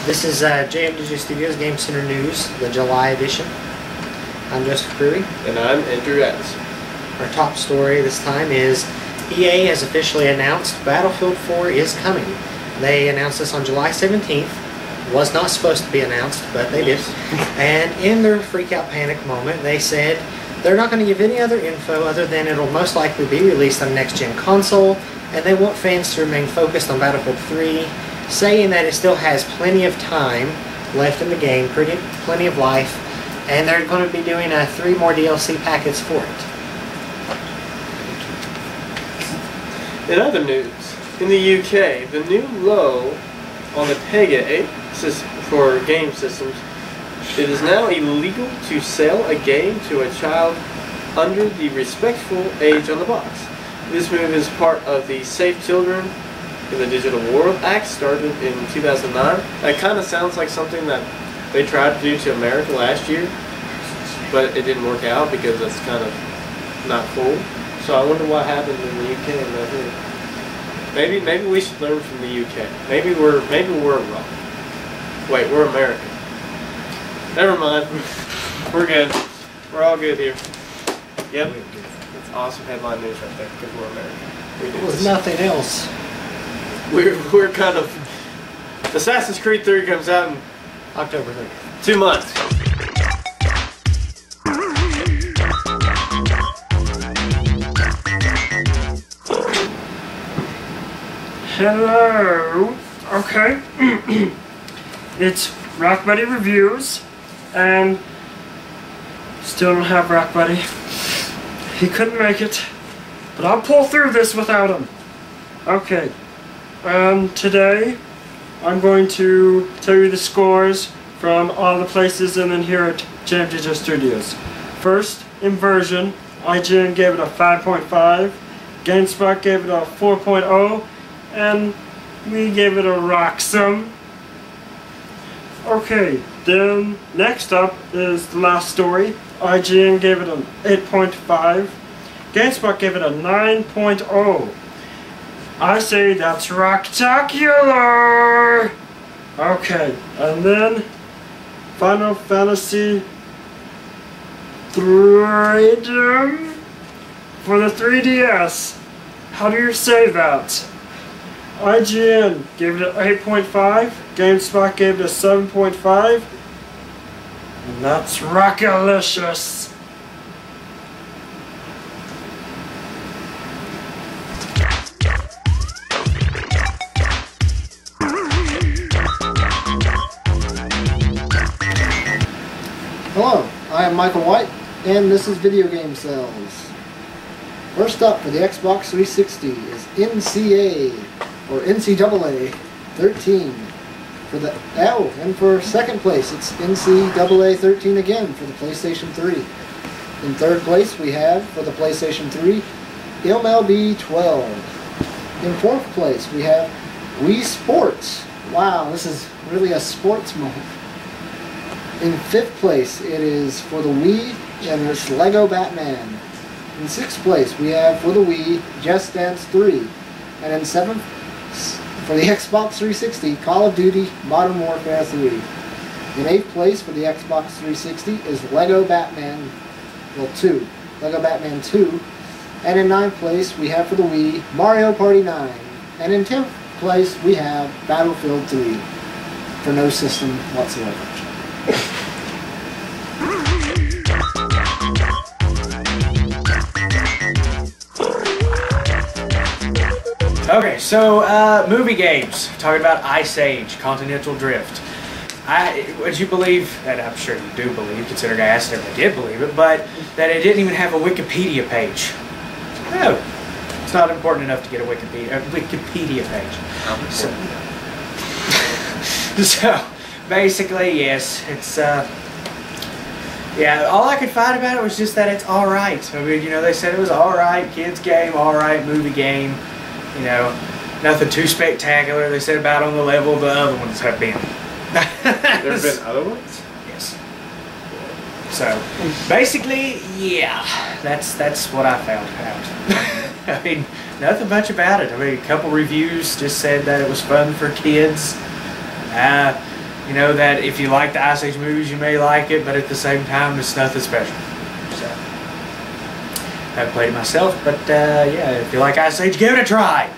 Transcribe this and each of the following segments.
This is Jmdjstudios Game Center News, the July edition. I'm Joseph Crewy. And I'm Andrew Addison. Our top story this time is EA has officially announced Battlefield 4 is coming. They announced this on July 17th. Was not supposed to be announced, but they did. And in their freak out panic moment, they said they're not going to give any other info other than it'll most likely be released on a next-gen console, and they want fans to remain focused on Battlefield 3, saying that it still has plenty of time left in the game, plenty of life, and they're going to be doing 3 more DLC packets for it. In other news, in the UK, the new low on the PEGI for game systems, it is now illegal to sell a game to a child under the respectful age on the box. This move is part of the Safe Children in the Digital World Act, started in 2009. That kind of sounds like something that they tried to do to America last year, but it didn't work out because that's kind of not cool. So I wonder what happened in the UK and not here. Maybe we should learn from the UK. Maybe we're wrong. Wait, we're American. Never mind. We're good. We're all good here. Yep. That's awesome headline news right there, because we're American. There was nothing else. We're kind of... Assassin's Creed 3 comes out in October 30th. 2 months. Hello. Okay. It's Rock Buddy Reviews, and still don't have Rock Buddy. He couldn't make it, but I'll pull through this without him. Okay. Today I'm going to tell you the scores from all the places and then here at Jmdjstudios. First, Inversion, IGN gave it a 5.5, GameSpot gave it a 4.0, and we gave it a rocksome. Okay, then next up is the last story. IGN gave it an 8.5, GameSpot gave it a 9.0. I say that's rocktacular! Okay, and then Final Fantasy theatrerythm for the 3DS. How do you say that? IGN gave it an 8.5, GameSpot gave it a 7.5, and that's rockalicious! Hello, I am Michael White, and this is Video Game Sales. First up for the Xbox 360 is NCAA 13. And for second place, it's NCAA 13 again for the PlayStation 3. In third place, we have for the PlayStation 3, MLB 12. In fourth place, we have Wii Sports. Wow, this is really a sports moment. In fifth place, it is for the Wii, and it's Lego Batman. In sixth place, we have for the Wii, Just Dance 3. And in seventh, for the Xbox 360, Call of Duty Modern Warfare 3. In eighth place for the Xbox 360 is Lego Batman 2. Lego Batman 2. And in ninth place, we have for the Wii, Mario Party 9. And in 10th place, we have Battlefield 3. For no system whatsoever. Okay, so movie games. Talking about Ice Age, Continental Drift. Would you believe, and I'm sure you do believe, considering I asked if I did believe it, but that it didn't even have a Wikipedia page. No, it's not important enough to get a Wikipedia page. So basically, yes, it's yeah. All I could find about it was just that it's all right. I mean, you know, they said it was all right, kids game, all right, movie game. You know, nothing too spectacular. They said about on the level the other ones have been. There have been other ones? Yes. So basically, yeah, that's what I found out. I mean, nothing much about it. I mean, a couple reviews just said that it was fun for kids. You know, that if you like the Ice Age movies, you may like it, but at the same time, it's nothing special. So, I haven't played it myself, but yeah, if you like Ice Age, give it a try.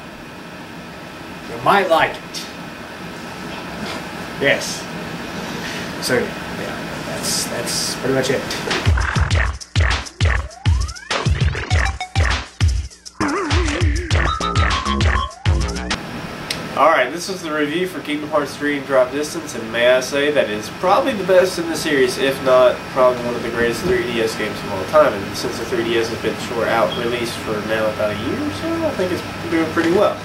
You might like it. Yes. So, yeah, that's pretty much it. Alright, this is the review for Kingdom Hearts 3 and Drop Distance, and may I say that is probably the best in the series, if not probably one of the greatest 3DS games of all time. And since the 3DS has been out released for now about a year or so, I think it's doing pretty well.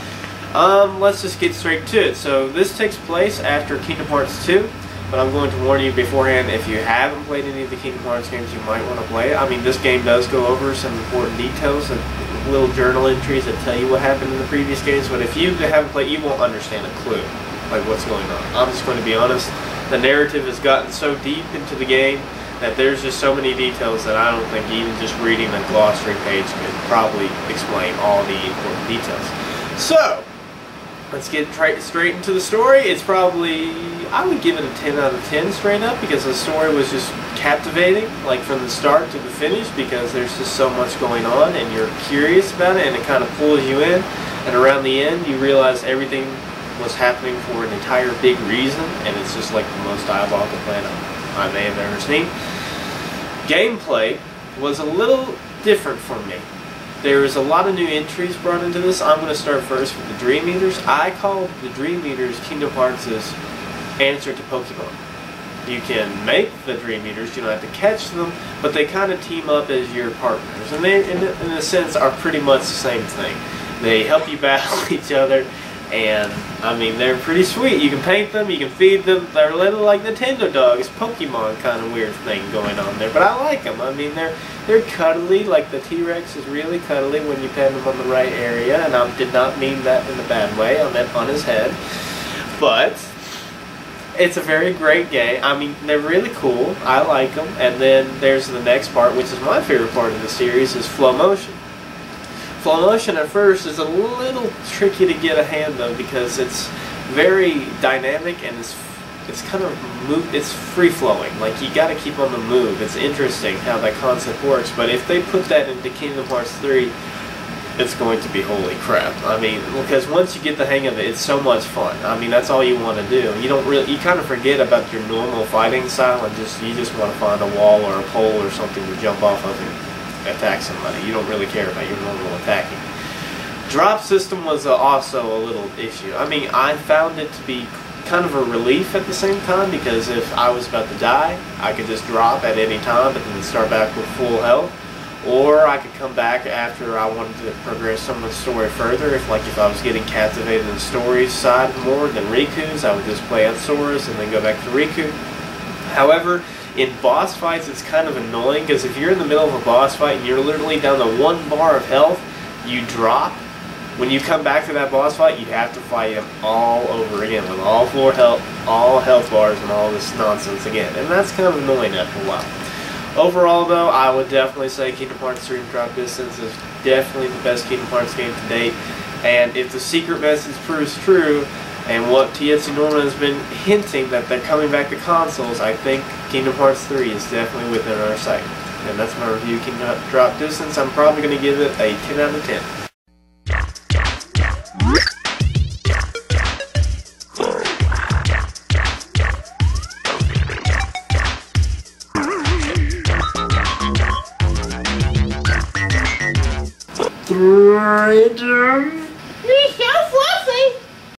Let's just get straight to it. So this takes place after Kingdom Hearts 2, but I'm going to warn you beforehand, if you haven't played any of the Kingdom Hearts games, you might want to play it. I mean, this game does go over some important details and little journal entries that tell you what happened in the previous games, but if you haven't played, you won't understand a clue, like what's going on. I'm just going to be honest, the narrative has gotten so deep into the game that there's just so many details that I don't think even just reading a glossary page could probably explain all the important details. So, let's get straight into the story. It's probably, I would give it a 10 out of 10 straight up, because the story was just captivating, like from the start to the finish, because there's just so much going on and you're curious about it, and it kind of pulls you in, and around the end you realize everything was happening for an entire big reason, and it's just like the most diabolical plan I may have ever seen. Gameplay was a little different for me. There's a lot of new entries brought into this. I'm going to start first with the Dream Eaters. I call the Dream Eaters Kingdom Hearts' answer to Pokemon. You can make the Dream Eaters, you don't have to catch them, but they kind of team up as your partners. And they, in a sense, are pretty much the same thing. They help you battle each other, and, I mean, they're pretty sweet. You can paint them, you can feed them. They're a little like Nintendo dogs, Pokemon kind of weird thing going on there. But I like them. I mean, they're cuddly, like the T-Rex is really cuddly when you pet him on the right area, and I did not mean that in a bad way. I meant on his head. But it's a very great game. I mean, they're really cool. I like them. And then there's the next part, which is my favorite part of the series, is Flow Motion. Flow Motion at first is a little tricky to get a hand of, because it's very dynamic and it's kind of it's free flowing. Like, you got to keep on the move. It's interesting how that concept works. But if they put that into Kingdom Hearts 3, it's going to be holy crap. I mean, because once you get the hang of it, it's so much fun. I mean, that's all you want to do. You kind of forget about your normal fighting style, and you just want to find a wall or a pole or something to jump off of and attack somebody. You don't really care about your normal attacking. Drop system was also a little issue. I mean, I found it to be kind of a relief at the same time, because if I was about to die, I could just drop at any time but then start back with full health. Or I could come back after I wanted to progress someone's story further. If I was getting captivated in the story side more than Riku's, I would just play as Sora's and then go back to Riku. However, in boss fights, it's kind of annoying, because if you're in the middle of a boss fight and you're literally down to 1 bar of health, you drop. When you come back to that boss fight, you have to fight him all over again with all health bars and all this nonsense again. And that's kind of annoying after a while. Overall, though, I would definitely say Kingdom Hearts 3 and Drop Distance is definitely the best Kingdom Hearts game to date. And if the secret message proves true, and what TSC Norman has been hinting that they're coming back to consoles, I think Kingdom Hearts 3 is definitely within our sight. And that's my review of Kingdom Hearts Drop Distance. I'm probably going to give it a 10 out of 10. Freedom.